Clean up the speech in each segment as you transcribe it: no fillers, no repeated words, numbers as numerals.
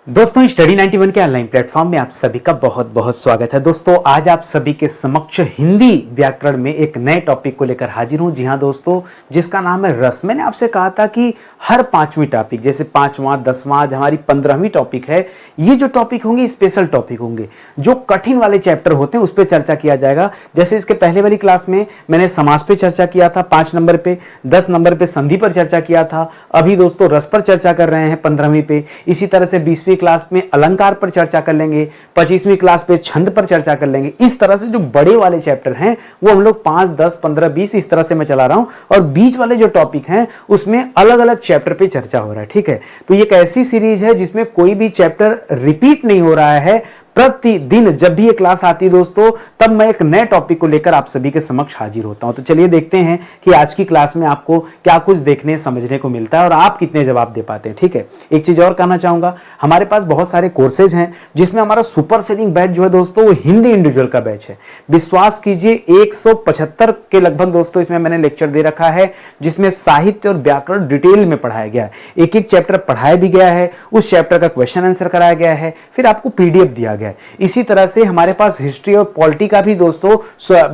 दोस्तों स्टडी 91 के online platform में आप सभी का बहुत बहुत स्वागत है। दोस्तों आज आप सभी के समक्ष हिंदी व्याकरण में एक नए टॉपिक को लेकर हाजिर हूं। जी हां दोस्तों, जिसका नाम है रस। मैंने आपसे कहा था कि हर पांचवी टॉपिक, जैसे 5वां 10वां, आज हमारी 15वीं टॉपिक है, ये जो टॉपिक होंगे स्पेशल टॉपिक होंगे, जो कठिन वाले चैप्टर होते हैं उस पर चर्चा किया जाएगा। जैसे इसके पहले वाली क्लास में मैंने समास पे चर्चा किया था 5 नंबर पे, 10 नंबर पे संधि पर चर्चा किया था। अभी दोस्तों रस पर चर्चा कर रहे हैं 15वीं पे। इसी तरह से 20वीं क्लास में अलंकार पर चर्चा कर लेंगे, 25वीं क्लास पे छंद पर चर्चा कर लेंगे। इस तरह से जो बड़े वाले चैप्टर हैं वो हम लोग 5, 10, 15, 20 इस तरह से मैं चला रहा हूं, और बीच वाले जो टॉपिक हैं उसमें अलग अलग चैप्टर पे चर्चा हो रहा है। ठीक है, तो ये एक ऐसी सीरीज है जिसमें कोई भी चैप्टर रिपीट नहीं हो रहा है। प्रतिदिन जब भी ये क्लास आती है दोस्तों, तब मैं एक नए टॉपिक को लेकर आप सभी के समक्ष हाजिर होता हूं। तो चलिए देखते हैं कि आज की क्लास में आपको क्या कुछ देखने समझने को मिलता है और आप कितने जवाब दे पाते हैं। ठीक है, एक चीज और कहना चाहूंगा, हमारे पास बहुत सारे कोर्सेज हैं जिसमें हमारा सुपर सेलिंग बैच जो है दोस्तों, वो हिंदी इंडिविजुअल का बैच है। विश्वास कीजिए 175 के लगभग दोस्तों इसमें मैंने लेक्चर दे रखा है, जिसमें साहित्य और व्याकरण डिटेल में पढ़ाया गया है। एक एक चैप्टर पढ़ाया भी गया है, उस चैप्टर का क्वेश्चन आंसर कराया गया है, फिर आपको पीडीएफ दिया गया। इसी तरह से हमारे पास हिस्ट्री और पॉलिटी का भी दोस्तों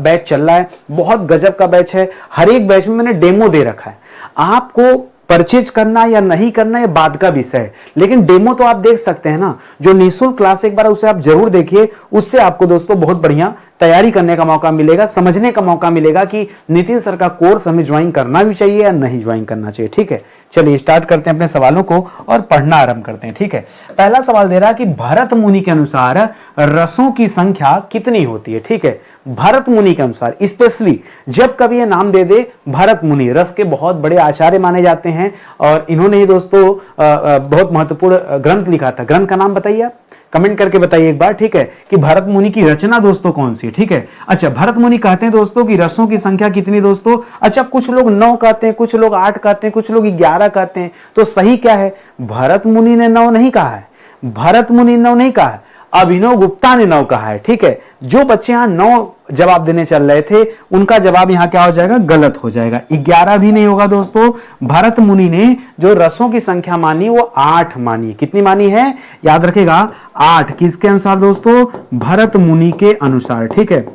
बैच चल रहा है। बहुत गजब का बैच है। हर एक बैच में मैंने डेमो दे रखा है। आपको परचेज करना या नहीं करना ये बाद का विषय है, लेकिन डेमो तो आप देख सकते हैं ना। जो निःशुल्क क्लास एक बार उसे आप जरूर देखिए, उससे आपको दोस्तों बहुत बढ़िया तैयारी करने का मौका मिलेगा, समझने का मौका मिलेगा कि नितिन सर का कोर्स हमें ज्वाइन करना भी चाहिए या नहीं ज्वाइन करना चाहिए। ठीक है, चलिए स्टार्ट करते हैं अपने सवालों को और पढ़ना आरंभ करते हैं। ठीक है, पहला सवाल दे रहा है कि भरत मुनि के अनुसार रसों की संख्या कितनी होती है। ठीक है, भरत मुनि के अनुसार, स्पेशली जब कभी ये नाम दे दे भरत मुनि, रस के बहुत बड़े आचार्य माने जाते हैं, और इन्होंने ही दोस्तों बहुत महत्वपूर्ण ग्रंथ लिखा था। ग्रंथ का नाम बताइए आप, कमेंट करके बताइए एक बार। ठीक है, कि भरत मुनि की रचना दोस्तों कौन सी है। ठीक है, अच्छा, भरत मुनि कहते हैं दोस्तों कि रसों की संख्या कितनी दोस्तों। अच्छा, कुछ लोग 9 कहते हैं, कुछ लोग 8 कहते हैं, कुछ लोग 11 कहते हैं। तो सही क्या है? भरत मुनि ने 9 नहीं कहा है, भरत मुनि ने 9 नहीं कहा है, अभिनव गुप्ता ने 9 कहा है। ठीक है, जो बच्चे यहां 9 जवाब देने चल रहे थे उनका जवाब यहां क्या हो जाएगा? गलत हो जाएगा। 11 भी नहीं होगा दोस्तों। भरत मुनि ने जो रसों की संख्या मानी वो 8 मानी। कितनी मानी है? याद रखेगा 8। किसके अनुसार दोस्तों? भरत मुनि के अनुसार। ठीक है,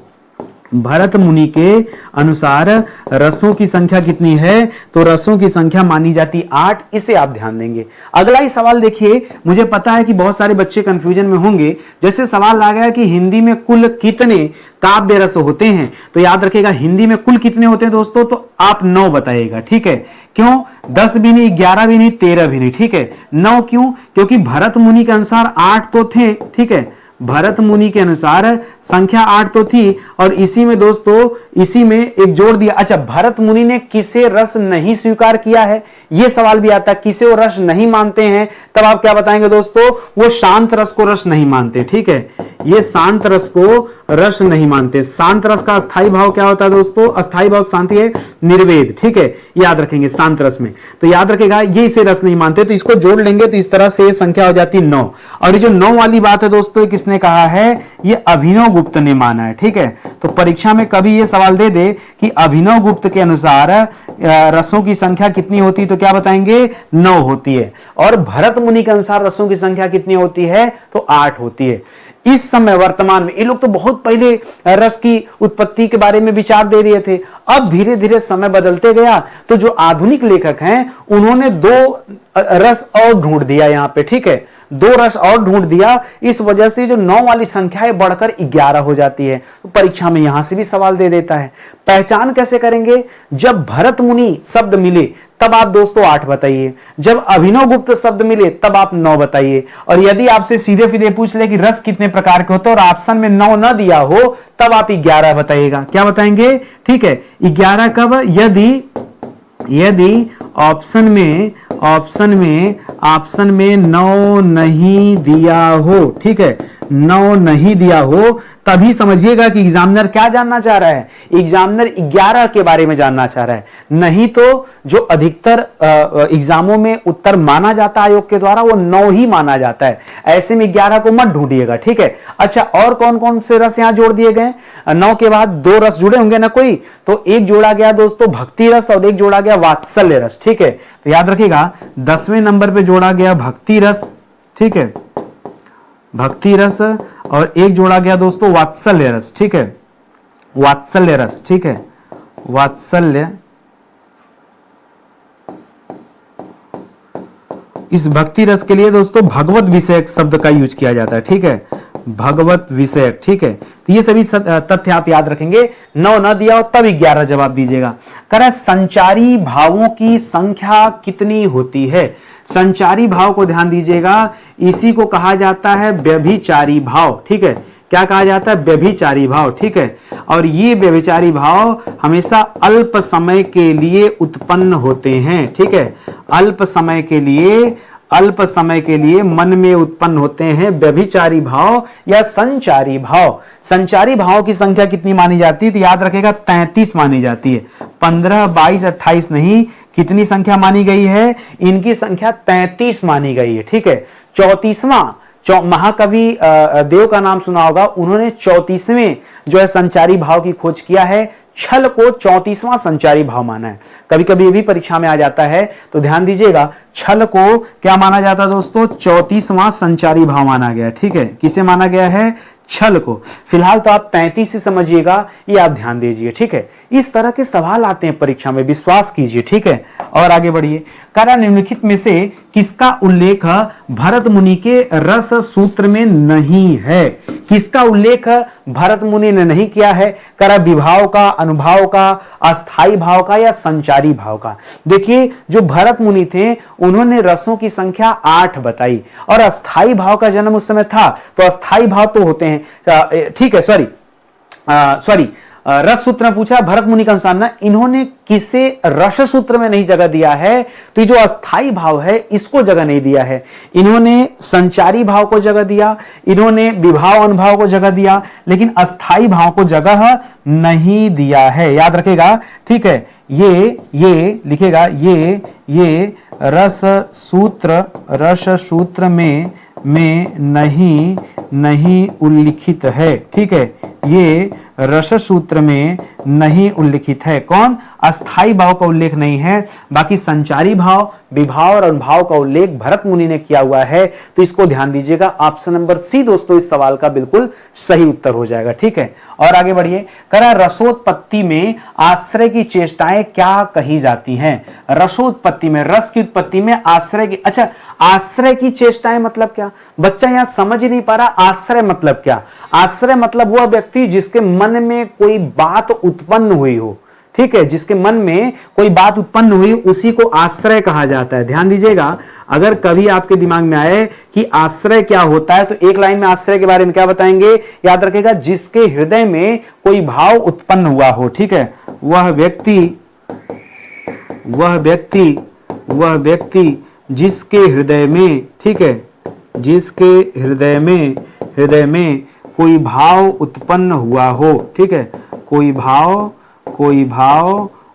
भरत मुनि के अनुसार रसों की संख्या कितनी है? तो रसों की संख्या मानी जाती 8। इसे आप ध्यान देंगे। अगला ही सवाल देखिए, मुझे पता है कि बहुत सारे बच्चे कंफ्यूजन में होंगे। जैसे सवाल आ गया कि हिंदी में कुल कितने काव्य रस होते हैं, तो याद रखेगा हिंदी में कुल कितने होते हैं दोस्तों, तो आप 9 बताइएगा। ठीक है, क्यों? 10 भी नहीं, 11 भी नहीं, 13 भी नहीं। ठीक है, 9 क्यों? क्योंकि भरत मुनि के अनुसार 8 तो थे। ठीक है, भरत मुनि के अनुसार संख्या 8 तो थी, और इसी में दोस्तों इसी में एक जोड़ दिया। अच्छा, भरत मुनि ने किसे रस नहीं स्वीकार किया है, यह सवाल भी आता है। किसे वो रस नहीं मानते हैं, तब आप क्या बताएंगे दोस्तों? वो शांत रस को रस नहीं मानते। ठीक है, ये शांत रस को रस नहीं मानते। शांत रस का अस्थाई भाव क्या होता है दोस्तों? अस्थाई भाव शांति है, निर्वेद। ठीक है, याद रखेंगे शांत रस में। तो याद रखेगा ये इसे रस नहीं मानते, तो इसको जोड़ लेंगे तो इस तरह से संख्या हो जाती 9। और ये जो 9 वाली बात है दोस्तों, किसने कहा है? ये अभिनव गुप्त ने माना है। ठीक है, तो परीक्षा में कभी ये सवाल दे दे कि अभिनव गुप्त के अनुसार रसों की संख्या कितनी होती है, तो क्या बताएंगे? 9 होती है। और भरत मुनि के अनुसार रसों की संख्या कितनी होती है? तो 8 होती है। इस समय वर्तमान में ये लोग तो बहुत पहले रस की उत्पत्ति के बारे में विचार दे रहे थे। अब धीरे धीरे समय बदलते गया, तो जो आधुनिक लेखक हैं उन्होंने 2 रस और ढूंढ दिया यहां पे। ठीक है, 2 रस और ढूंढ दिया। इस वजह से जो 9 वाली संख्या है बढ़कर 11 हो जाती है। तो परीक्षा में यहां से भी सवाल दे देता है। पहचान कैसे करेंगे? जब भरत मुनि शब्द मिले तब आप दोस्तों 8 बताइए, जब अभिनव गुप्त शब्द मिले तब आप 9 बताइए। और यदि आपसे सीधे सीधे पूछ ले कि रस कितने प्रकार के होते हैं और ऑप्शन में 9 न दिया हो, तब आप 11 बताइएगा। क्या बताएंगे? ठीक है, 11 कब? यदि ऑप्शन में 9 नहीं दिया हो। ठीक है, 9 नहीं दिया हो, तभी समझिएगा कि एग्जामिनर क्या जानना चाह रहा है। एग्जामिनर 11 के बारे में जानना चाह रहा है, नहीं तो जो अधिकतर एग्जामों में उत्तर माना जाता है आयोग के द्वारा, वो 9 ही माना जाता है। ऐसे में 11 को मत ढूंढिएगा। ठीक है, अच्छा, और कौन कौन से रस यहां जोड़ दिए गए? 9 के बाद 2 रस जुड़े होंगे ना कोई, तो एक जोड़ा गया दोस्तों भक्ति रस और एक जोड़ा गया वात्सल्य रस। ठीक है, तो याद रखिएगा 10वें नंबर पे जोड़ा गया भक्ति रस। ठीक है, भक्ति रस, और एक जोड़ा गया दोस्तों वात्सल्य रस, ठीक है, वात्सल्य रस, ठीक है, वात्सल्य। इस भक्ति रस के लिए दोस्तों भगवत विषयक शब्द का यूज किया जाता है, ठीक है, भगवत विषयक, ठीक है। तो ये सभी तथ्य आप याद रखेंगे। 9 न दिया हो तब 11 जवाब दीजिएगा। कह रहा है संचारी भावों की संख्या कितनी होती है। संचारी भाव को ध्यान दीजिएगा, इसी को कहा जाता है व्यभिचारी भाव, ठीक है। क्या कहा जाता है? व्यभिचारी भाव, ठीक है। और ये व्यभिचारी भाव हमेशा अल्प समय के लिए उत्पन्न होते हैं, ठीक है। अल्प समय के लिए मन में उत्पन्न होते हैं व्यभिचारी भाव या संचारी भाव। संचारी भाव की संख्या कितनी मानी जाती है? तो याद रखेगा 33 मानी जाती है। 15, 22, 28 नहीं, कितनी संख्या मानी गई है? इनकी संख्या 33 मानी गई है, ठीक है। 34वां महाकवि देव का नाम सुना होगा, उन्होंने 34वें जो है संचारी भाव की खोज किया है। छल को 34वां संचारी भाव माना है। कभी कभी ये भी परीक्षा में आ जाता है, तो ध्यान दीजिएगा, छल को क्या माना जाता है दोस्तों? 34वां संचारी भाव माना गया, ठीक है। किसे माना गया है? छल को। फिलहाल तो आप 33 से समझिएगा, ये आप ध्यान दीजिए, ठीक है। इस तरह के सवाल आते हैं परीक्षा में, विश्वास कीजिए, ठीक है। और आगे बढ़िए। करा निम्नलिखित में से किसका उल्लेख भरत मुनि के रस सूत्र में नहीं है? किसका उल्लेख भरत मुनि ने नहीं किया है? करा विभाव का, अनुभाव का, अस्थाई भाव का या संचारी भाव का? देखिए, जो भरत मुनि थे उन्होंने रसों की संख्या 8 बताई, और अस्थाई भाव का जन्म उस समय था, तो अस्थाई भाव तो होते हैं, ठीक है। सॉरी, रस सूत्र में पूछा भरत मुनि का अनुसार ना, इन्होंने किसे रस सूत्र में नहीं जगह दिया है, तो ये जो अस्थाई भाव है इसको जगह नहीं दिया है। इन्होंने संचारी भाव को जगह दिया, इन्होंने विभाव अनुभाव को जगह दिया, लेकिन अस्थाई भाव को जगह नहीं दिया है। याद रखेगा, ठीक है। ये लिखेगा, ये रस सूत्र में नहीं उल्लिखित है, ठीक है। ये रस सूत्र में नहीं उल्लिखित है। कौन? अस्थाई भाव का उल्लेख नहीं है, बाकी संचारी भाव, विभाव और अनुभाव का उल्लेख भरत मुनि ने किया हुआ है। तो इसको ध्यान दीजिएगा, ऑप्शन नंबर सी दोस्तों इस सवाल का बिल्कुल सही उत्तर हो जाएगा, ठीक है। और आगे बढ़िए। करा रसोत्पत्ति में आश्रय की चेष्टाएं क्या कही जाती हैं? रसोत्पत्ति में, रस की उत्पत्ति में आश्रय की, अच्छा, आश्रय की चेष्टाएं मतलब क्या? बच्चा यहां समझ ही नहीं पा रहा, आश्रय मतलब क्या? आश्रय मतलब वह व्यक्ति जिसके मन में कोई बात उत्पन्न हुई हो, ठीक है, जिसके मन में कोई बात उत्पन्न हुई, उसी को आश्रय कहा जाता है। ध्यान दीजिएगा, अगर कभी आपके दिमाग में आए कि आश्रय क्या होता है, तो एक लाइन में आश्रय के बारे में क्या बताएंगे? याद रखेगा, जिसके हृदय में कोई भाव उत्पन्न हुआ हो, ठीक है, वह व्यक्ति जिसके हृदय में, ठीक है, जिसके हृदय में कोई भाव उत्पन्न हुआ हो, ठीक है, कोई भाव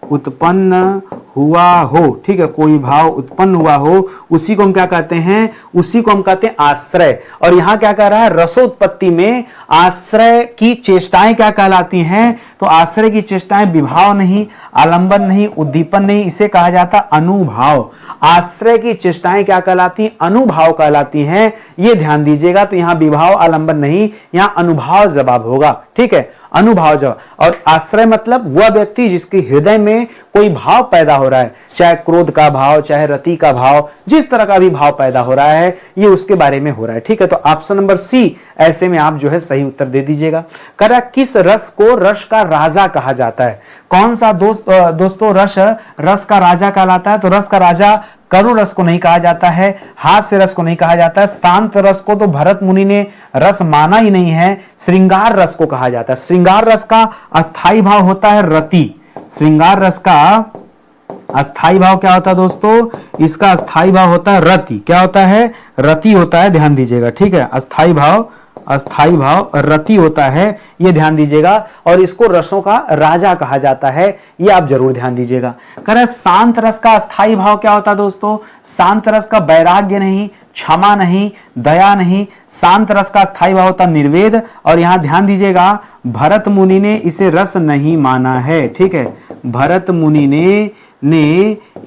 उत्पन्न हुआ हो, ठीक है, कोई भाव उत्पन्न हुआ हो, उसी को हम क्या कहते हैं? उसी को हम कहते हैं आश्रय। और यहां क्या कह रहा है? रसोत्पत्ति में आश्रय की चेष्टाएं क्या कहलाती हैं? तो आश्रय की चेष्टाएं विभाव नहीं, आलंबन नहीं, उद्दीपन नहीं, इसे कहा जाता अनुभाव। आश्रय की चेष्टाएं क्या कहलाती? अनुभाव कहलाती हैं। ये ध्यान दीजिएगा। तो यहां विभाव आलंबन नहीं, यहां अनुभाव जवाब होगा, ठीक है, अनुभाव जवाब। और आश्रय मतलब वह व्यक्ति जिसके हृदय में कोई भाव पैदा हो रहा है, चाहे क्रोध का भाव, चाहे रति का भाव, जिस तरह का भी भाव पैदा हो रहा है, ये उसके बारे में हो रहा है, ठीक है। तो ऑप्शन नंबर सी ऐसे में आप जो है सही उत्तर दे दीजिएगा। करा किस रस को रस का राजा कहा जाता है? कौन सा दोस्तों रस का राजा कहलाता है? तो रस का राजा करुण रस को नहीं कहा जाता है, हास्य रस को नहीं कहा जाता है, शांत रस को तो भरत मुनि ने रस माना ही नहीं है, श्रृंगार रस को कहा जाता है। श्रृंगार रस का अस्थाई भाव होता है रति। श्रृंगार रस का अस्थाई भाव क्या होता है दोस्तों? इसका अस्थाई भाव होता है रति। क्या होता है? रति होता है, ध्यान दीजिएगा, ठीक है। अस्थाई भाव रति होता है, ये ध्यान दीजिएगा। और इसको रसों का राजा कहा जाता है, ये आप जरूर ध्यान दीजिएगा। कह रहे शांत रस का अस्थाई भाव क्या होता है दोस्तों? शांत रस का वैराग्य नहीं, क्षमा नहीं, दया नहीं, शांत रस का अस्थाई भाव होता निर्वेद। और यहां ध्यान दीजिएगा, भरत मुनि ने इसे रस नहीं माना है, ठीक है। भरत मुनि ने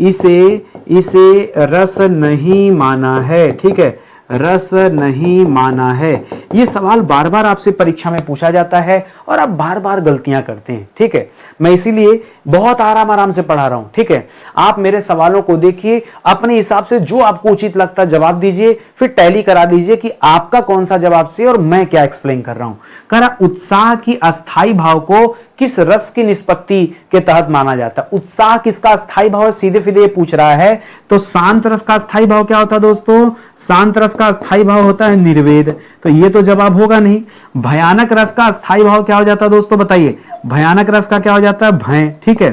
इसे रस नहीं माना है, ठीक है, रस नहीं माना है? ये सवाल बार बार आपसे परीक्षा में पूछा जाता है और आप बार बार गलतियां करते हैं। ठीक है, मैं इसीलिए बहुत आराम आराम से पढ़ा रहा हूं। ठीक है, आप मेरे सवालों को देखिए, अपने हिसाब से जो आपको उचित लगता है जवाब दीजिए, फिर टैली करा दीजिए कि आपका कौन सा जवाब सही और मैं क्या एक्सप्लेन कर रहा हूं। करा उत्साह की अस्थाई भाव को किस रस की निष्पत्ति के तहत माना जाता है? उत्साह किसका अस्थाई भाव है? सीधे सीधे पूछ रहा है। तो शांत रस का अस्थाई भाव क्या होता है दोस्तों? शांत रस का अस्थाई भाव होता है निर्वेद। तो ये तो जवाब होगा नहीं। भयानक रस का अस्थाई भाव क्या हो जाता है दोस्तों? बताइए, भयानक रस का क्या हो जाता है? भय। ठीक है,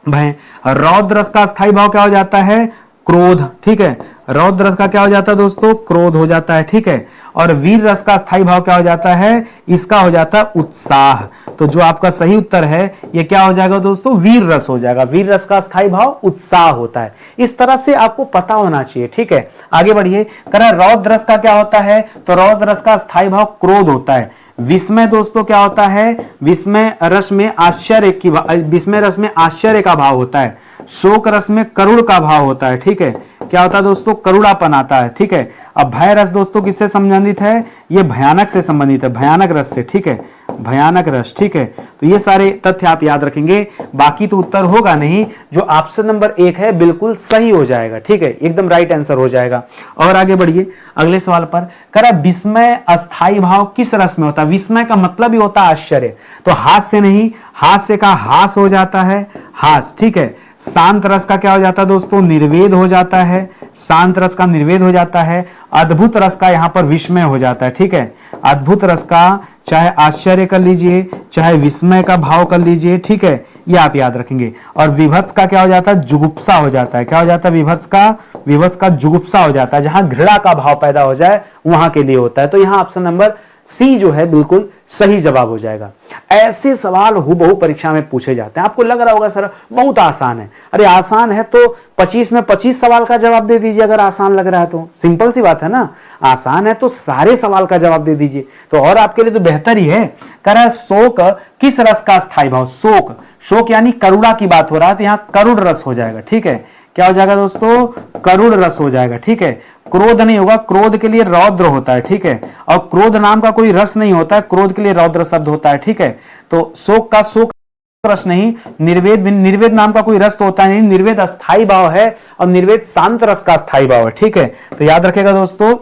भय। रौद्र रस का अस्थाई भाव क्या हो जाता है? क्रोध। ठीक है, रौद्र रस का क्या हो जाता है दोस्तों? क्रोध हो जाता है। ठीक है, और वीर रस का स्थायी भाव क्या हो जाता है? इसका हो जाता है उत्साह। तो जो आपका सही उत्तर है ये क्या हो जाएगा दोस्तों? वीर रस हो जाएगा। वीर रस का स्थायी भाव उत्साह होता है। इस तरह से आपको पता होना चाहिए। ठीक है, आगे बढ़िए। करा रौद्र रस का क्या होता है? तो रौद्र रस का स्थायी भाव क्रोध होता है। विस्मय दोस्तों क्या होता है? विस्मय रस में विस्मय रस में आश्चर्य का भाव होता है। शोक रस में करुण का भाव होता है। ठीक है, क्या होता है दोस्तों? करुणापन आता है। ठीक है, अब भय रस दोस्तों किससे संबंधित है? ये भयानक से संबंधित है, भयानक रस से। ठीक है, भयानक रस। ठीक है, तो ये सारे तथ्य आप याद रखेंगे। बाकी तो उत्तर होगा नहीं। जो ऑप्शन नंबर 1 है बिल्कुल सही हो जाएगा। ठीक है, एकदम राइट आंसर हो जाएगा। और आगे बढ़िए अगले सवाल पर। करा विस्मय अस्थाई भाव किस रस में होता है? विस्मय का मतलब ही होता है आश्चर्य। तो हास्य नहीं, हास्य का हास हो जाता है, हास। ठीक है, शांत रस का क्या हो जाता है दोस्तों? निर्वेद हो जाता है। शांत रस का निर्वेद हो जाता है। अद्भुत रस का यहां पर विस्मय हो जाता है। ठीक है, अद्भुत रस का चाहे आश्चर्य कर लीजिए, चाहे विस्मय का भाव कर लीजिए। ठीक है, ये आप याद रखेंगे। और विभत्स का क्या हो जाता है? जुगुप्सा हो जाता है। क्या हो जाता है? विभत्स का जुगुप्सा हो जाता है। जहां घृणा का भाव पैदा हो जाए वहां के लिए होता है। तो यहां ऑप्शन नंबर सी जो है बिल्कुल सही जवाब हो जाएगा। ऐसे सवाल हुबहू परीक्षा में पूछे जाते हैं। आपको लग रहा होगा सर बहुत आसान है। अरे आसान है तो 25 में 25 सवाल का जवाब दे दीजिए। अगर आसान लग रहा है तो सिंपल सी बात है ना। आसान है तो सारे सवाल का जवाब दे दीजिए, तो और आपके लिए तो बेहतर ही है। कह रहा है शोक किस रस का स्थायी भाव? शोक यानी करुणा की बात हो रहा है, तो यहां करुण रस हो जाएगा। ठीक है, क्या हो जाएगा दोस्तों? करुण रस हो जाएगा। ठीक है, क्रोध नहीं होगा, क्रोध के लिए रौद्र होता है। ठीक है, और क्रोध नाम का कोई रस नहीं होता है, क्रोध के लिए रौद्र शब्द होता है। ठीक है, तो शोक का शोक रस नहीं, निर्वेद नाम का कोई रस तो होता नहीं। निर्वेद अस्थाई भाव है और निर्वेद शांत रस का स्थायी भाव है। ठीक है, तो याद रखेगा दोस्तों,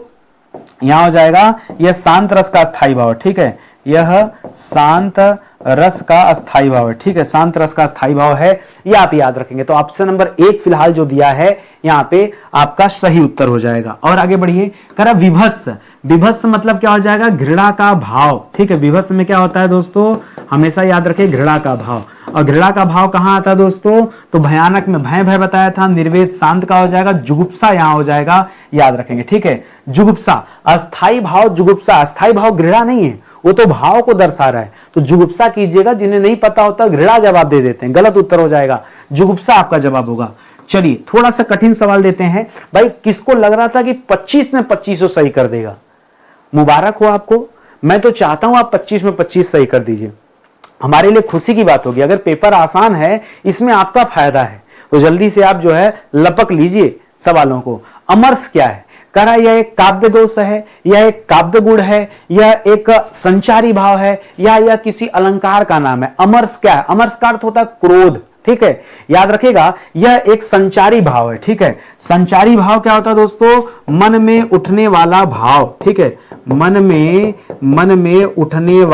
यहां हो जाएगा यह शांत रस का स्थायी भाव है। ठीक है, यह शांत रस का अस्थाई भाव है। ठीक है, शांत रस का स्थायी भाव है, ये आप याद रखेंगे। तो ऑप्शन नंबर 1 फिलहाल जो दिया है यहां पे आपका सही उत्तर हो जाएगा। और आगे बढ़िए। करा विभत्स मतलब क्या हो जाएगा? घृणा का भाव। ठीक है, विभत्स में क्या होता है दोस्तों? हमेशा याद रखें घृणा का भाव। और घृणा का भाव कहां आता है दोस्तों? तो भयानक में भय बताया था। निर्वेद शांत का हो जाएगा। जुगुप्सा यहां हो जाएगा, याद रखेंगे। ठीक है, जुगुप्सा अस्थाई भाव। जुगुप्सा अस्थाई भाव घृणा नहीं है, वो तो भाव को दर्शा रहा है। तो जुगुप्सा कीजिएगा। जिन्हें नहीं पता होता घृणा जवाब दे देते हैं, गलत उत्तर हो जाएगा। जुगुप्सा आपका जवाब होगा। चलिए थोड़ा सा कठिन सवाल देते हैं। भाई किसको लग रहा था कि 25 में 25 सही कर देगा? मुबारक हो आपको। मैं तो चाहता हूं आप 25 में 25 सही कर दीजिए, हमारे लिए खुशी की बात होगी। अगर पेपर आसान है, इसमें आपका फायदा है, तो जल्दी से आप जो है लपक लीजिए सवालों को। अमरस क्या है? कह रहा यह एक काव्य दोष है, यह एक काव्य गुण है, यह एक संचारी भाव है, या यह किसी अलंकार का नाम है। अमरस क्या है? अमरस का अर्थ होता है क्रोध। ठीक है, याद रखेगा यह एक संचारी भाव है। ठीक है, संचारी भाव क्या होता है दोस्तों? मन में उठने वाला भाव। ठीक है, मन में उठने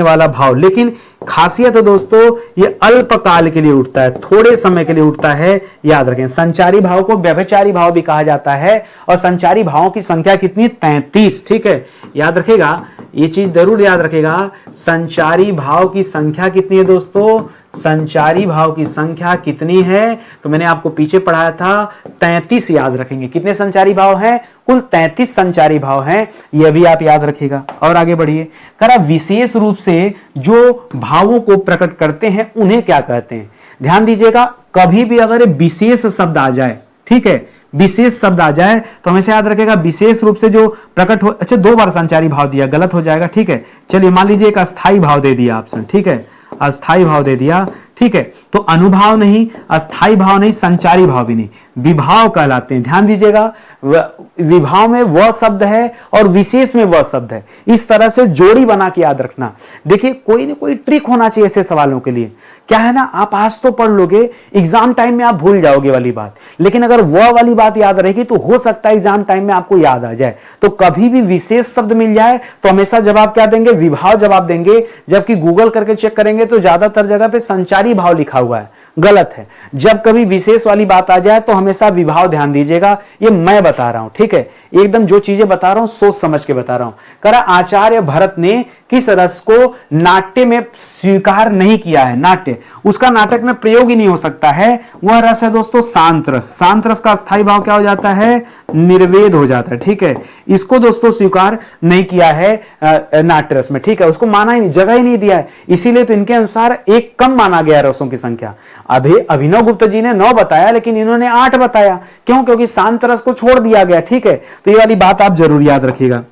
वाला भाव। लेकिन खासियत है दोस्तों ये अल्पकाल के लिए उठता है, थोड़े समय के लिए उठता है, याद रखें। संचारी भाव को व्यभिचारी भाव भी कहा जाता है। और संचारी भावों की संख्या कितनी? 33। ठीक है, याद रखेगा, ये चीज जरूर याद रखेगा। संचारी भाव की संख्या कितनी है दोस्तों? संचारी भाव की संख्या कितनी है? तो मैंने आपको पीछे पढ़ाया था 33 याद रखेंगे। कितने संचारी भाव हैं? कुल 33 संचारी भाव हैं, यह भी आप याद रखिएगा। और आगे बढ़िए। करा विशेष रूप से जो भावों को प्रकट करते हैं उन्हें क्या कहते हैं? ध्यान दीजिएगा, कभी भी अगर विशेष शब्द आ जाए, ठीक है, विशेष शब्द आ जाए तो हमेशा याद रखेगा विशेष रूप से जो प्रकट हो। अच्छा 2 बार संचारी भाव दिया, गलत हो जाएगा। ठीक है, चलिए मान लीजिए एक अस्थाई भाव दे दिया ऑप्शन। ठीक है, अस्थाई भाव दे दिया। ठीक है, तो अनुभाव नहीं, अस्थाई भाव नहीं, संचारी भाव भी नहीं, विभाव कहलाते हैं। ध्यान दीजिएगा, विभाव में वह शब्द है और विशेष में वह शब्द है। इस तरह से जोड़ी बना के याद रखना। देखिए कोई ना कोई ट्रिक होना चाहिए ऐसे सवालों के लिए। क्या है ना, आप आज तो पढ़ लोगे, एग्जाम टाइम में आप भूल जाओगे वाली बात, लेकिन अगर वह वाली बात याद रहेगी तो हो सकता है एग्जाम टाइम में आपको याद आ जाए। तो कभी भी विशेष शब्द मिल जाए तो हमेशा जवाब क्या देंगे, विभाव जवाब देंगे। जबकि गूगल करके चेक करेंगे तो ज्यादातर जगह पे संचारी भाव लिखा हुआ है, गलत है। जब कभी विशेष वाली बात आ जाए तो हमेशा विभाव ध्यान दीजिएगा। ये मैं बता रहा हूं, ठीक है, एकदम जो चीजें बता रहा हूं सोच समझ के बता रहा हूं। करा आचार्य भरत ने किस रस को नाट्य में स्वीकार नहीं किया है? नाट्य, उसका नाटक में प्रयोग ही नहीं हो सकता है। वह रस है दोस्तों शांत रस। शांत रस का स्थायी भाव क्या हो जाता है? निर्वेद हो जाता है, ठीक है। इसको दोस्तों स्वीकार नहीं किया है नाट्य रस में, ठीक है, उसको माना ही नहीं, जगह ही नहीं दिया है। इसीलिए तो इनके अनुसार एक कम माना गया रसों की संख्या। अभिनव गुप्ता जी ने 9 बताया लेकिन इन्होंने 8 बताया। क्यों? क्योंकि शांत रस को छोड़ दिया गया, ठीक है। तो ये वाली बात आप जरूर याद रखिएगा।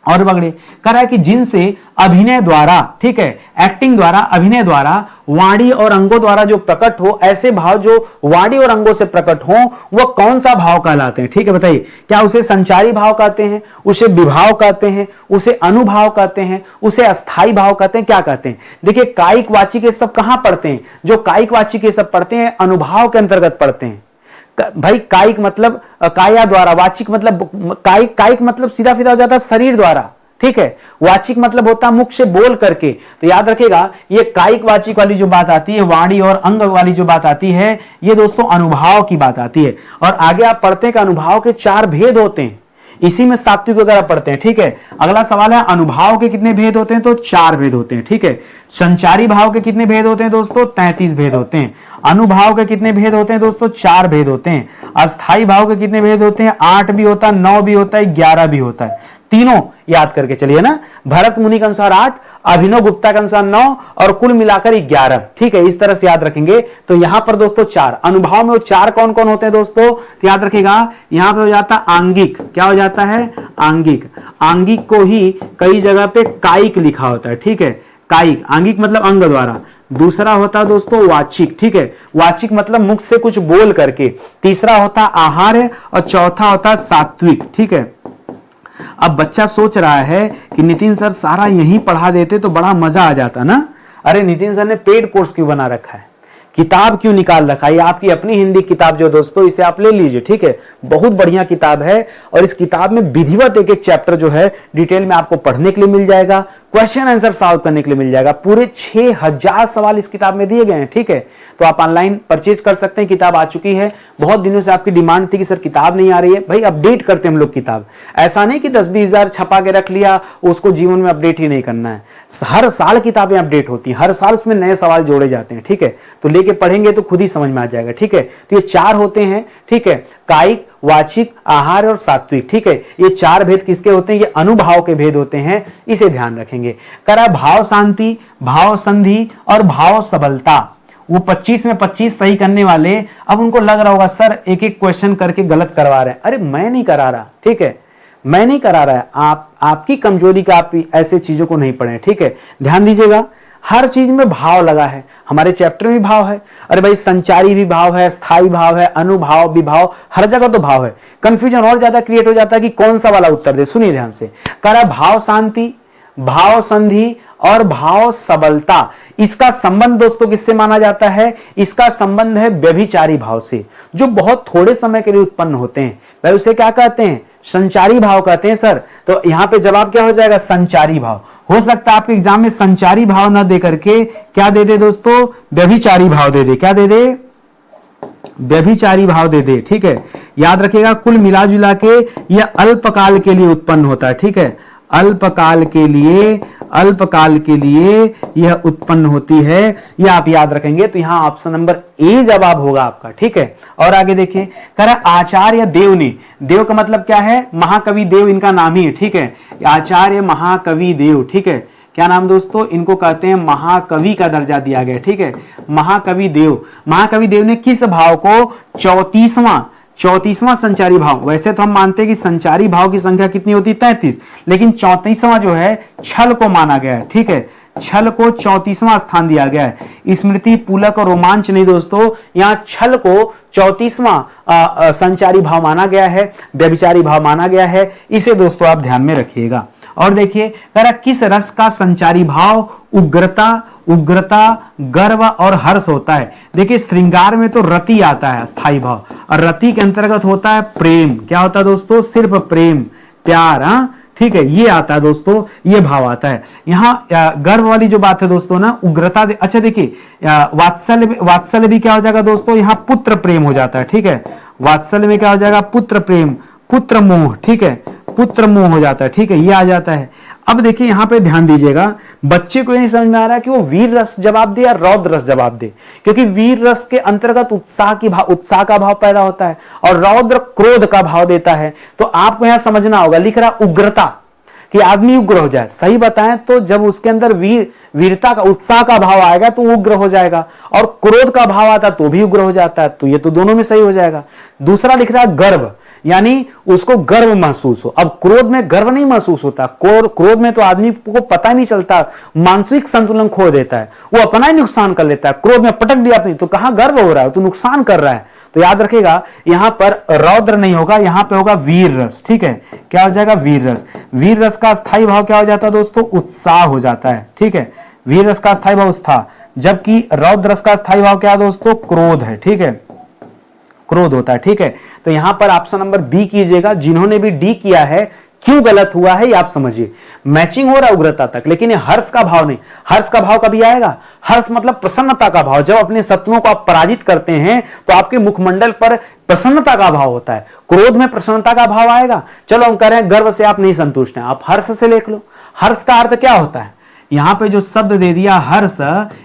और बगड़े कह रहा है कि जिनसे अभिनय द्वारा, ठीक है, एक्टिंग द्वारा, अभिनय द्वारा, वाणी और अंगों द्वारा जो प्रकट हो, ऐसे भाव जो वाणी और अंगों से प्रकट हो, वह कौन सा भाव कहलाते हैं? ठीक है, बताइए। क्या उसे संचारी भाव कहते हैं, उसे विभाव कहते हैं, उसे अनुभाव कहते हैं, उसे अस्थाई भाव कहते हैं, क्या कहते हैं? देखिए कायिक वाचिक ये सब कहां पढ़ते हैं? जो कायिक वाचिक ये सब पढ़ते हैं अनुभाव के अंतर्गत पढ़ते हैं भाई। कायिक मतलब काया द्वारा, वाचिक मतलब कायिक मतलब सीधा सीधा हो जाता है शरीर द्वारा, ठीक है। वाचिक मतलब होता है मुख से बोल करके। तो याद रखेगा ये कायिक वाचिक वाली जो बात आती है, वाणी और अंग वाली जो बात आती है, ये दोस्तों अनुभाव की बात आती है। और आगे आप पढ़ते हैं कि अनुभाव के 4 भेद होते हैं। इसी में सात्विक वगैरह पढ़ते हैं, ठीक है। अगला सवाल है अनुभाव के कितने भेद होते हैं? तो 4 भेद होते हैं, ठीक है। संचारी भाव के कितने भेद होते हैं दोस्तों? 33 भेद होते हैं। अनुभाव के कितने भेद होते हैं दोस्तों? 4 भेद होते हैं। अस्थाई भाव के कितने भेद होते हैं? 8 भी होता है, 9 भी होता है, 11 भी होता है। तीनों याद करके चलिए ना। भरत मुनि के अनुसार 8, अभिनव गुप्ता के अनुसार 9 और कुल मिलाकर 11, ठीक है। इस तरह से याद रखेंगे। तो यहां पर दोस्तों 4 अनुभाव में वो 4 कौन कौन होते हैं दोस्तों? तो याद रखिएगा यहां पे हो जाता है आंगिक। क्या हो जाता है? आंगिक। आंगिक को ही कई जगह पे कायिक लिखा होता है, ठीक है। कायिक, आंगिक मतलब अंग द्वारा। दूसरा होता है दोस्तों वाचिक, ठीक है। वाचिक मतलब मुख से कुछ बोल करके। तीसरा होता है आहार्य और चौथा होता है सात्विक, ठीक है। अब बच्चा सोच रहा है कि नितिन सर सारा यहीं पढ़ा देते तो बड़ा मजा आ जाता ना। अरे नितिन सर ने पेड कोर्स क्यों बना रखा है, किताब क्यों निकाल रखा है? ये आपकी अपनी हिंदी किताब जो दोस्तों, इसे आप ले लीजिए, ठीक है। बहुत बढ़िया किताब है और इस किताब में विधिवत एक एक चैप्टर जो है डिटेल में आपको पढ़ने के लिए मिल जाएगा, क्वेश्चन आंसर सॉल्व करने के लिए मिल जाएगा। पूरे 6000 सवाल इस किताब में दिए गए हैं, ठीक है। तो आप ऑनलाइन परचेज कर सकते हैं, किताब आ चुकी है। बहुत दिनों से आपकी डिमांड थी कि सर किताब नहीं आ रही है। भाई अपडेट करते हैं हम लोग किताब, ऐसा नहीं कि 10-20 हजार छपा के रख लिया, उसको जीवन में अपडेट ही नहीं करना है। हर साल किताबें अपडेट होती हैं, हर साल उसमें नए सवाल जोड़े जाते हैं, ठीक है। तो लेके पढ़ेंगे तो खुद ही समझ में आ जाएगा, ठीक है। तो ये 4 होते हैं, ठीक है, कायिक, वाचिक, आहार और सात्विक, ठीक है। ये 4 भेद किसके होते हैं? ये अनुभाव के भेद होते हैं, इसे ध्यान रखेंगे। करा भाव शांति, भाव संधि और भाव सबलता। वो 25 में 25 सही करने वाले, अब उनको लग रहा होगा सर एक एक क्वेश्चन करके गलत करवा रहे हैं। अरे मैं नहीं करा रहा, ठीक है, मैं नहीं करा रहा है। आपकी कमजोरी का आप ऐसे चीजों को नहीं पढ़े, ठीक है। ध्यान दीजिएगा, हर चीज में भाव लगा है। हमारे चैप्टर में भाव है। अरे भाई संचारी भी भाव है, स्थायी भाव है, अनुभाव विभाव, हर जगह तो भाव है। कंफ्यूजन और ज्यादा क्रिएट हो जाता है कि कौन सा वाला उत्तर दे। सुनिए ध्यान से। कह रहा भाव शांति, भाव संधि और भाव सबलता। इसका संबंध दोस्तों किससे माना जाता है? इसका संबंध है व्यभिचारी भाव से, जो बहुत थोड़े समय के लिए उत्पन्न होते हैं। भाई उसे क्या कहते हैं? संचारी भाव कहते हैं सर। तो यहां पे जवाब क्या हो जाएगा? संचारी भाव। हो सकता है आपके एग्जाम में संचारी भाव ना दे करके क्या दे दे दोस्तों? व्यभिचारी भाव दे दे। क्या दे दे? व्यभिचारी भाव दे दे, ठीक है। याद रखिएगा कुल मिला जुला के यह अल्पकाल के लिए उत्पन्न होता है, ठीक है। अल्पकाल के लिए यह उत्पन्न होती है, यह आप याद रखेंगे। तो यहां ऑप्शन नंबर ए जवाब होगा आपका, ठीक है। और आगे देखिए, कह रहा आचार्य देव ने, देव का मतलब क्या है? महाकवि देव इनका नाम ही है, ठीक है। आचार्य महाकवि देव, ठीक है। क्या नाम दोस्तों? इनको कहते हैं महाकवि का दर्जा दिया गया, ठीक है। महाकवि देव ने किस भाव को 34वां संचारी भाव, वैसे तो हम मानते हैं कि संचारी भाव की संख्या कितनी होती है? 33, लेकिन 34वां जो है छल को माना गया है, ठीक है। छल को 34वां स्थान दिया गया है। स्मृति, पुलक और रोमांच नहीं दोस्तों, यहाँ छल को 34वां संचारी भाव माना गया है, व्यभिचारी भाव माना गया है। इसे दोस्तों आप ध्यान में रखिएगा। और देखिए किस रस का संचारी भाव उग्रता, गर्व और हर्ष होता है। देखिए श्रृंगार में तो रति आता है स्थाई भाव, और रति के अंतर्गत होता है प्रेम। क्या होता है दोस्तों? सिर्फ प्रेम, प्यार। ठीक है, ये आता है दोस्तों, ये भाव आता है। यहाँ गर्व वाली जो बात है दोस्तों ना, उग्रता अच्छा देखिए वात्सल्य भी क्या हो जाएगा दोस्तों? यहाँ पुत्र प्रेम हो जाता है। ठीक है, वात्सल्य में क्या हो जाएगा? पुत्र प्रेम, पुत्र मोह। ठीक है, पुत्र मोह हो जाता है। ठीक है, ये आ जाता है। अब देखिए यहाँ पे ध्यान दीजिएगा, बच्चे को ये नहीं समझ में आ रहा है कि वो वीर रस जवाब दे या रौद्र रस जवाब दे, क्योंकि वीर रस के अंतर्गत उत्साह का भाव पैदा होता है और रौद्र क्रोध का भाव देता है। तो आपको यहां समझना होगा, लिख रहा उग्रता, कि आदमी उग्र हो जाए। सही बताएं तो जब उसके अंदर वीरता का, उत्साह का भाव आएगा तो उग्र हो जाएगा, और क्रोध का भाव आता तो भी उग्र हो जाता है। तो ये तो दोनों में सही हो जाएगा। दूसरा लिख रहा है गर्व, यानी उसको गर्व महसूस हो। अब क्रोध में गर्व नहीं महसूस होता, क्रोध में तो आदमी को पता नहीं चलता, मानसिक संतुलन खो देता है, वो अपना ही नुकसान कर लेता है। क्रोध में पटक दिया अपनी, तो कहां गर्व हो रहा है, तो नुकसान कर रहा है। तो याद रखेगा यहां पर रौद्र नहीं होगा, यहां पे होगा वीर रस। ठीक है, क्या हो जाएगा? वीर रस। वीर रस का स्थायी भाव क्या हो जाता है दोस्तों? उत्साह हो जाता है। ठीक है, वीर रस का स्थायी भाव उत्साह, जबकि रौद्र रस का स्थायी भाव क्या है दोस्तों? क्रोध है। ठीक है, क्रोध होता है। ठीक है, तो यहां पर ऑप्शन नंबर बी कीजिएगा। जिन्होंने भी डी किया है, क्यों गलत हुआ है ये आप समझिए। मैचिंग हो रहा है उग्रता तक, लेकिन ये हर्ष का भाव नहीं। हर्ष का भाव कभी आएगा? हर्ष मतलब प्रसन्नता का भाव। जब अपने शत्रुओं को आप पराजित करते हैं तो आपके मुखमंडल पर प्रसन्नता का भाव होता है। क्रोध में प्रसन्नता का भाव आएगा। चलो हम कह रहे हैं गर्व से आप नहीं संतुष्ट हैं, आप हर्ष से लिख लो। हर्ष का अर्थ क्या होता है? यहां पे जो शब्द दे दिया हर्ष,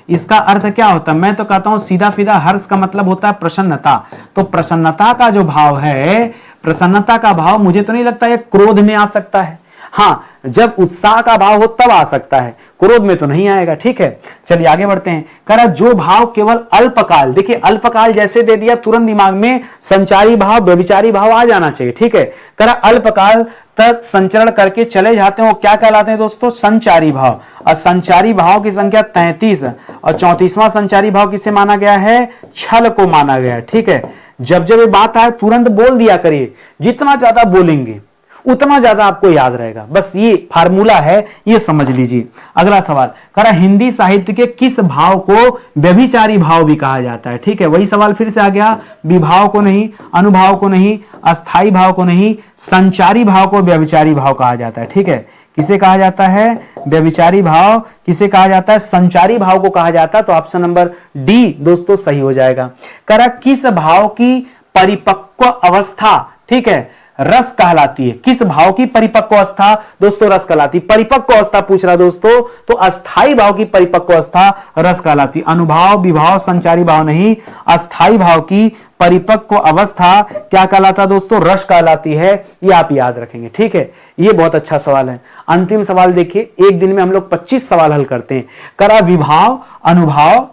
इसका अर्थ क्या होता है? मैं तो कहता हूं सीधा सीधा हर्ष का मतलब होता है प्रसन्नता। तो प्रसन्नता का जो भाव है, प्रसन्नता का भाव मुझे तो नहीं लगता है क्रोध में आ सकता है। हाँ, जब उत्साह का भाव हो तब आ सकता है, क्रोध में तो नहीं आएगा। ठीक है, चलिए आगे बढ़ते हैं। करा जो भाव केवल अल्पकाल, देखिए अल्पकाल जैसे दे दिया तुरंत दिमाग में संचारी भाव, व्यभिचारी भाव आ जाना चाहिए। ठीक है, करा अल्पकाल तक संचरण करके चले जाते हैं, वो क्या कहलाते हैं दोस्तों? संचारी भाव। और संचारी भाव की संख्या 33 और 34वां संचारी भाव किसे माना गया है? छल को माना गया है। ठीक है, जब जब ये बात आए तुरंत बोल दिया करिए, जितना ज्यादा बोलेंगे उतना ज्यादा आपको याद रहेगा। बस ये फार्मूला है, ये समझ लीजिए। अगला सवाल करा हिंदी साहित्य के किस भाव को व्यभिचारी भाव भी कहा जाता है? ठीक है, वही सवाल फिर से आ गया। विभाव को नहीं, अनुभाव को नहीं, अस्थाई भाव को नहीं, संचारी भाव को व्यभिचारी भाव कहा जाता है। ठीक है, किसे कहा जाता है? व्यभिचारी भाव। किसे कहा जाता है? संचारी भाव को कहा जाता है। तो ऑप्शन नंबर डी दोस्तों सही हो जाएगा। करा किस भाव की परिपक्व अवस्था, ठीक है, रस कहलाती है? किस भाव की परिपक्व अवस्था दोस्तों रस कहलाती? परिपक्व अवस्था पूछ रहा दोस्तों, तो अस्थाई भाव की परिपक्व अवस्था रस कहलाती। अनुभाव, विभाव, संचारी भाव नहीं, अस्थाई भाव की परिपक्व अवस्था क्या कहलाता दोस्तों? रस कहलाती है। ये आप याद रखेंगे। ठीक है, ये बहुत अच्छा सवाल है। अंतिम सवाल देखिए, एक दिन में हम लोग 25 सवाल हल करते हैं। करा विभाव, अनुभाव,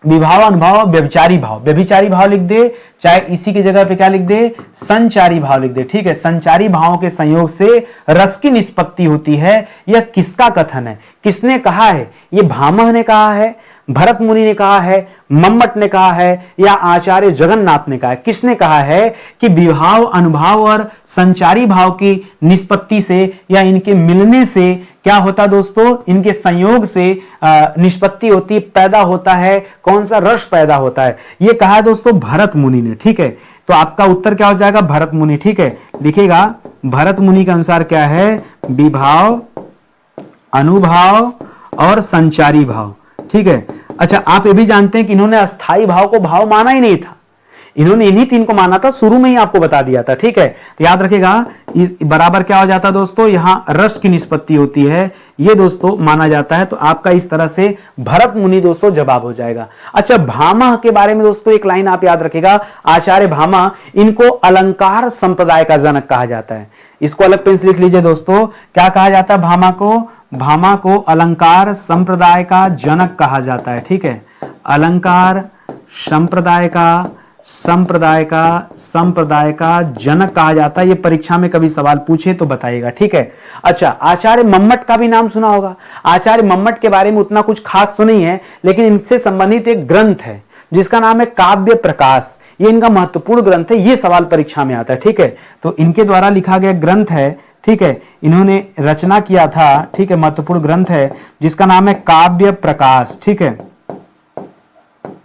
विभाव, अनुभाव, व्यभिचारी भाव। व्यभिचारी भाव लिख दे, चाहे इसी की जगह पे क्या लिख दे? संचारी भाव लिख दे। ठीक है, संचारी भावों के संयोग से रस की निष्पत्ति होती है। यह किसका कथन है? किसने कहा है? ये भामह ने कहा है, भरत मुनि ने कहा है, मम्मट ने कहा है, या आचार्य जगन्नाथ ने कहा है? किसने कहा है कि विभाव, अनुभाव और संचारी भाव की निष्पत्ति से या इनके मिलने से क्या होता दोस्तों? इनके संयोग से निष्पत्ति होती, पैदा होता है कौन सा? रस पैदा होता है। ये कहा है दोस्तों भरत मुनि ने। ठीक है, तो आपका उत्तर क्या हो जाएगा? भरत मुनि। ठीक है, लिखेगा भरत मुनि के अनुसार क्या है? विभाव, अनुभाव और संचारी भाव। ठीक है, अच्छा आप ये भी जानते हैं कि इन्होंने अस्थाई भाव को भाव माना ही नहीं था, इन्होंने इन्हीं तीन को माना था, शुरू में ही आपको बता दिया था। ठीक है, तो याद रखेगा इस बराबर क्या हो जाता है दोस्तों? यहां रस की निष्पत्ति होती है, ये दोस्तों माना जाता है। तो आपका इस तरह से भरत मुनि दोस्तों जवाब हो जाएगा। अच्छा, भामह के बारे में दोस्तों एक लाइन आप याद रखेगा, आचार्य भामह, इनको अलंकार संप्रदाय का जनक कहा जाता है। इसको अलग पेन से लिख लीजिए दोस्तों, क्या कहा जाता है भामा को? भामा को अलंकार संप्रदाय का जनक कहा जाता है। ठीक है, अलंकार संप्रदाय का संप्रदाय का जनक कहा जाता है। ये परीक्षा में कभी सवाल पूछे तो बताइएगा, ठीक है। अच्छा, आचार्य मम्मट का भी नाम सुना होगा। आचार्य मम्मट के बारे में उतना कुछ खास तो नहीं है, लेकिन इनसे संबंधित एक ग्रंथ है जिसका नाम है काव्य प्रकाश। ये इनका महत्वपूर्ण ग्रंथ है, ये सवाल परीक्षा में आता है, ठीक है। तो इनके द्वारा लिखा गया ग्रंथ है, ठीक है, इन्होंने रचना किया था, ठीक है, महत्वपूर्ण ग्रंथ है जिसका नाम है काव्य प्रकाश, ठीक है,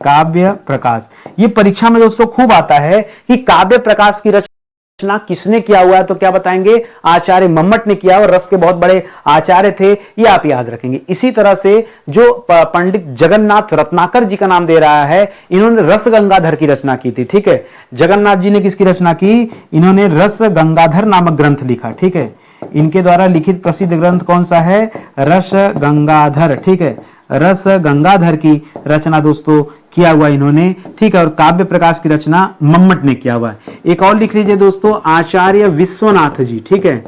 काव्य प्रकाश। ये परीक्षा में दोस्तों खूब आता है कि काव्य प्रकाश की रचना किसने किया हुआ है, तो क्या बताएंगे, आचार्य मम्मट ने किया, और रस के बहुत बड़े आचार्य थे, ये आप याद रखेंगे। इसी तरह से जो पंडित जगन्नाथ रत्नाकर जी का नाम दे रहा है, इन्होंने रस गंगाधर की रचना की थी, ठीक है। जगन्नाथ जी ने किसकी रचना की, इन्होंने रस गंगाधर नामक ग्रंथ लिखा, ठीक है। इनके द्वारा लिखित प्रसिद्ध ग्रंथ कौन सा है, रस गंगाधर, ठीक है, रस गंगाधर की रचना दोस्तों किया हुआ इन्होंने, ठीक है। और काव्य प्रकाश की रचना मम्मट ने किया हुआ है। एक और लिख लीजिए दोस्तों, आचार्य विश्वनाथ जी, ठीक है।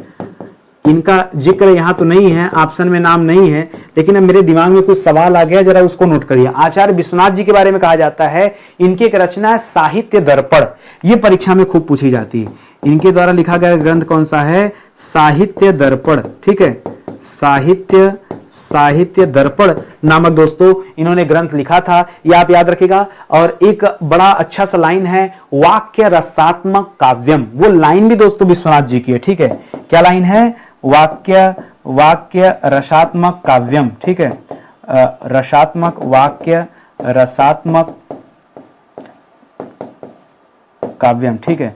इनका जिक्र यहां तो नहीं है, ऑप्शन में नाम नहीं है, लेकिन अब मेरे दिमाग में कुछ सवाल आ गया, जरा उसको नोट करिए। आचार्य विश्वनाथ जी के बारे में कहा जाता है, इनकी एक रचना है साहित्य दर्पण, ये परीक्षा में खूब पूछी जाती है। इनके द्वारा लिखा गया ग्रंथ कौन सा है, साहित्य दर्पण, ठीक है, साहित्य दर्पण नामक दोस्तों इन्होंने ग्रंथ लिखा था, ये आप याद रखिएगा। और एक बड़ा अच्छा सा लाइन है, वाक्य रसात्मक काव्यम, वो लाइन भी दोस्तों विश्वनाथ जी की है, ठीक है। क्या लाइन है, वाक्य रसात्मक काव्यम, ठीक है, रसात्मक काव्यम, ठीक है,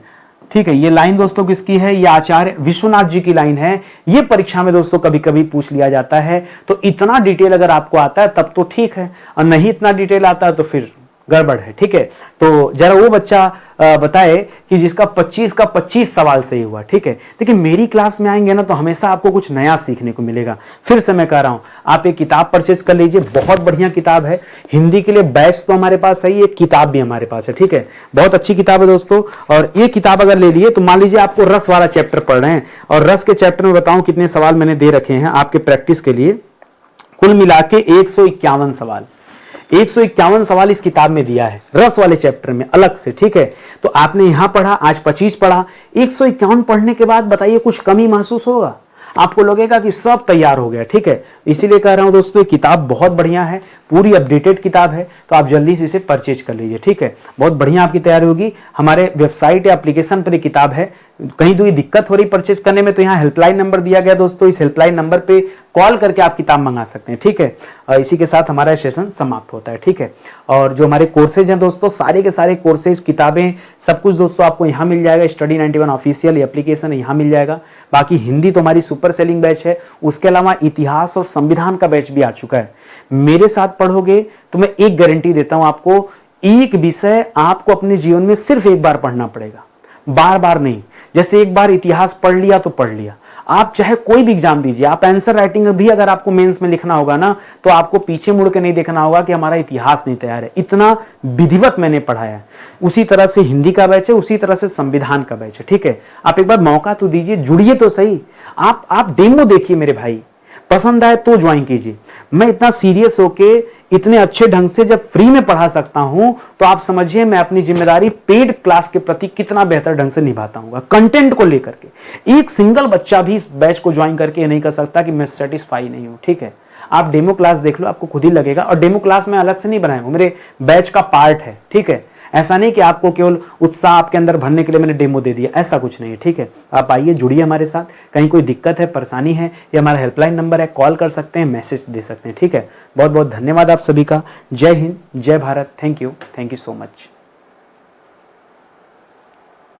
ठीक है। ये लाइन दोस्तों किसकी है, ये आचार्य विश्वनाथ जी की लाइन है। ये परीक्षा में दोस्तों कभी कभी पूछ लिया जाता है। तो इतना डिटेल अगर आपको आता है तब तो ठीक है, और नहीं इतना डिटेल आता है तो फिर गड़बड़ है, ठीक है। तो जरा वो बच्चा बताए कि जिसका 25 का 25 सवाल सही हुआ, ठीक है। देखिए मेरी क्लास में आएंगे ना तो हमेशा आपको कुछ नया सीखने को मिलेगा। फिर से मैं कह रहा हूं, आप एक किताब परचेज कर लीजिए, बहुत बढ़िया किताब है। हिंदी के लिए बैच तो हमारे पास है, एक किताब भी हमारे पास है, ठीक है। बहुत अच्छी किताब है दोस्तों। और ये किताब अगर ले लिए तो मान लीजिए आपको रस वाला चैप्टर पढ़ रहे हैं, और रस के चैप्टर में बताऊं कितने सवाल मैंने दे रखे हैं आपके प्रैक्टिस के लिए, कुल मिला के 151 सवाल, 151 सवाल इस किताब में दिया है, रस वाले चैप्टर में अलग से, ठीक है। तो आपने यहां पढ़ा, आज 25 पढ़ा, 151 पढ़ने के बाद बताइए कुछ कमी महसूस होगा, आपको लगेगा कि सब तैयार हो गया, ठीक है। इसीलिए कह रहा हूं दोस्तों, ये किताब बहुत बढ़िया है, पूरी अपडेटेड किताब है, तो आप जल्दी से इसे परचेज कर लीजिए, ठीक है। बहुत बढ़िया आपकी तैयारी होगी। हमारे वेबसाइट या एप्लीकेशन पर ये किताब है। कहीं कोई दिक्कत हो रही परचेज करने में तो यहाँ हेल्पलाइन नंबर दिया गया दोस्तों, इस हेल्पलाइन नंबर पे कॉल करके आप किताब मंगा सकते हैं, ठीक है। और इसी के साथ हमारा सेशन समाप्त होता है, ठीक है। और जो हमारे कोर्सेज हैं दोस्तों, सारे के सारे कोर्सेज, किताबें, सब कुछ दोस्तों आपको यहाँ मिल जाएगा। स्टडी 91 ऑफिशियल एप्लीकेशन यहाँ मिल जाएगा। बाकी हिंदी तो हमारी सुपर सेलिंग बैच है, उसके अलावा इतिहास और संविधान का बैच भी आ चुका है। मेरे साथ पढ़ोगे तो मैं एक गारंटी देता हूं आपको, एक विषय आपको अपने जीवन में सिर्फ एक बार पढ़ना पड़ेगा, बार बार नहीं। जैसे एक बार इतिहास पढ़ लिया तो पढ़ लिया, आप चाहे कोई भी एग्जाम दीजिए, आप आंसर राइटिंग भी अगर आपको मेंस में लिखना होगा ना, तो आपको पीछे मुड़ के नहीं देखना होगा कि हमारा इतिहास नहीं तैयार है, इतना विधिवत मैंने पढ़ाया है। उसी तरह से हिंदी का बैच है, उसी तरह से संविधान का बैच है, ठीक है। आप एक बार मौका तो दीजिए, जुड़िए तो सही। आप डेमो देखिए मेरे भाई, पसंद आए तो ज्वाइन कीजिए। मैं इतना सीरियस होके इतने अच्छे ढंग से जब फ्री में पढ़ा सकता हूं, तो आप समझिए मैं अपनी जिम्मेदारी पेड क्लास के प्रति कितना बेहतर ढंग से निभाता हूं, कंटेंट को लेकर के। एक सिंगल बच्चा भी इस बैच को ज्वाइन करके नहीं कर सकता कि मैं सेटिस्फाई नहीं हूं, ठीक है। आप डेमो क्लास देख लो, आपको खुद ही लगेगा। और डेमो क्लास में अलग से नहीं बनाया हूं, मेरे बैच का पार्ट है, ठीक है। ऐसा नहीं कि आपको केवल उत्साह आपके अंदर भरने के लिए मैंने डेमो दे दिया, ऐसा कुछ नहीं है, ठीक है। आप आइए, जुड़िए हमारे साथ। कहीं कोई दिक्कत है, परेशानी है, ये हमारा हेल्पलाइन नंबर है, कॉल कर सकते हैं, मैसेज दे सकते हैं, ठीक है। बहुत बहुत धन्यवाद आप सभी का। जय हिंद, जय Bharat. Thank you so much.